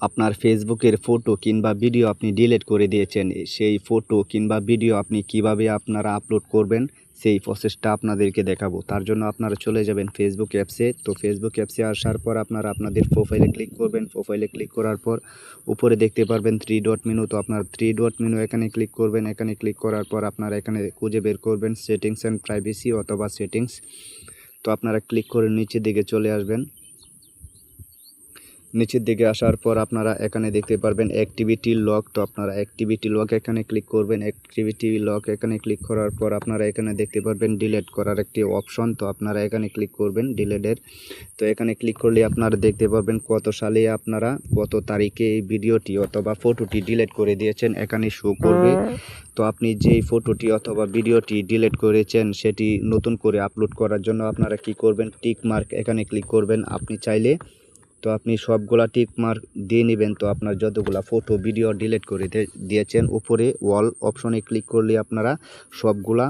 আপনার ফেসবুকের ফটো কিংবা ভিডিও আপনি ডিলিট করে দিয়েছেন, সেই ফটো কিংবা ভিডিও আপনি কিভাবে আপনারা আপলোড করবেন সেই প্রসেসটা আপনাদেরকে দেখাবো। তার জন্য আপনারা চলে যাবেন ফেসবুক অ্যাপসে। তো ফেসবুক অ্যাপসে আসার পর আপনারা আপনাদের প্রোফাইলে ক্লিক করবেন। প্রোফাইলে ক্লিক করার পর উপরে দেখতে পারবেন 3 ডট মেনু। তো আপনার 3 ডট মেনু এখানে ক্লিক করবেন। এখানে ক্লিক করার পর আপনারা এখানে খুঁজে বের করবেন সেটিংস অ্যান্ড প্রাইভেসি অথবা সেটিংস। তো আপনারা ক্লিক করে নিচের দিকে চলে আসবেন। নিচের দিকে আসার পর আপনারা এখানে দেখতে পারবেন অ্যাক্টিভিটি লক। তো আপনারা অ্যাক্টিভিটি লক এখানে ক্লিক করবেন। অ্যাক্টিভিটি লক এখানে ক্লিক করার পর আপনারা এখানে দেখতে পারবেন ডিলিট করার একটি অপশন। তো আপনারা এখানে ক্লিক করবেন ডিলিটের। তো এখানে ক্লিক করলে আপনারা দেখতে পারবেন কত সালে আপনারা কত তারিখে এই ভিডিওটি অথবা ফটোটি ডিলিট করে দিয়েছেন এখানে শো করবে। তো আপনি যেই ফটোটি অথবা ভিডিওটি ডিলিট করেছেন সেটি নতুন করে আপলোড করার জন্য আপনারা কি করবেন, টিক মার্ক এখানে ক্লিক করবেন। আপনি চাইলে তো আপনি সবগুলা টিক মার্ক দিয়ে নেবেন। তো আপনার যতগুলা ফটো ভিডিও ডিলিট করে দিয়েছেন উপরে অল অপশনে ক্লিক করলে আপনারা সবগুলা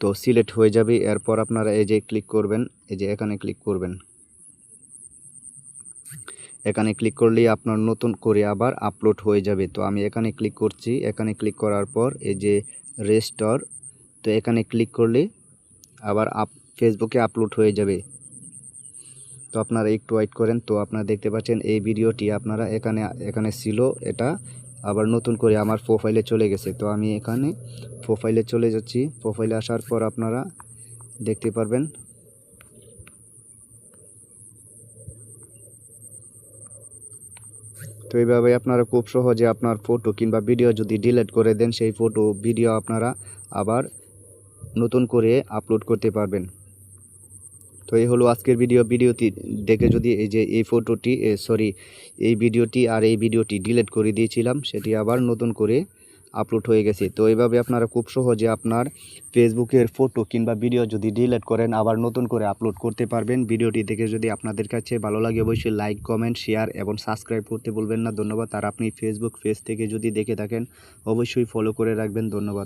তো সিলেক্ট হয়ে যাবে। এরপর আপনারা এই যে ক্লিক করবেন, এই যে এখানে ক্লিক করবেন। এখানে ক্লিক করলেই আপনার নতুন করে আবার আপলোড হয়ে যাবে। তো আমি এখানে ক্লিক করছি। এখানে ক্লিক করার পর এই যে রেস্টোর, তো এখানে ক্লিক করলে আবার ফেসবুকে আপলোড হয়ে যাবে। তো আপনারা একটু ওয়েট করেন। তো আপনারা দেখতে পাচ্ছেন এই ভিডিওটি আপনারা এখানে ছিল, এটা আবার নতুন করে আমার প্রোফাইলে চলে গেছে। তো আমি এখানে প্রোফাইলে চলে যাচ্ছি। প্রোফাইলে আসার পর আপনারা দেখতে পারবেন তো এইভাবে আপনারা খুব সহজে আপনার ফটো কিংবা ভিডিও যদি ডিলিট করে দেন সেই ফটো ভিডিও আপনারা আবার নতুন করে আপলোড করতে পারবেন। তো এই হলো আজকের ভিডিওটি দেখে যদি এই যে এই ফটোটি এই ভিডিওটি আর এই ভিডিওটি ডিলিট করে দিয়েছিলাম সেটি আবার নতুন করে আপলোড হয়ে গেছে। তো এইভাবে আপনারা খুব সহজে আপনার ফেসবুকের ফটো কিংবা ভিডিও যদি ডিলিট করেন আবার নতুন করে আপলোড করতে পারবেন। ভিডিওটি দেখে যদি আপনাদের কাছে ভালো লাগে অবশ্যই লাইক, কমেন্ট, শেয়ার এবং সাবস্ক্রাইব করতে ভুলবেন না। ধন্যবাদ। আর আপনি ফেসবুক পেজ থেকে যদি দেখে থাকেন অবশ্যই ফলো করে রাখবেন। ধন্যবাদ।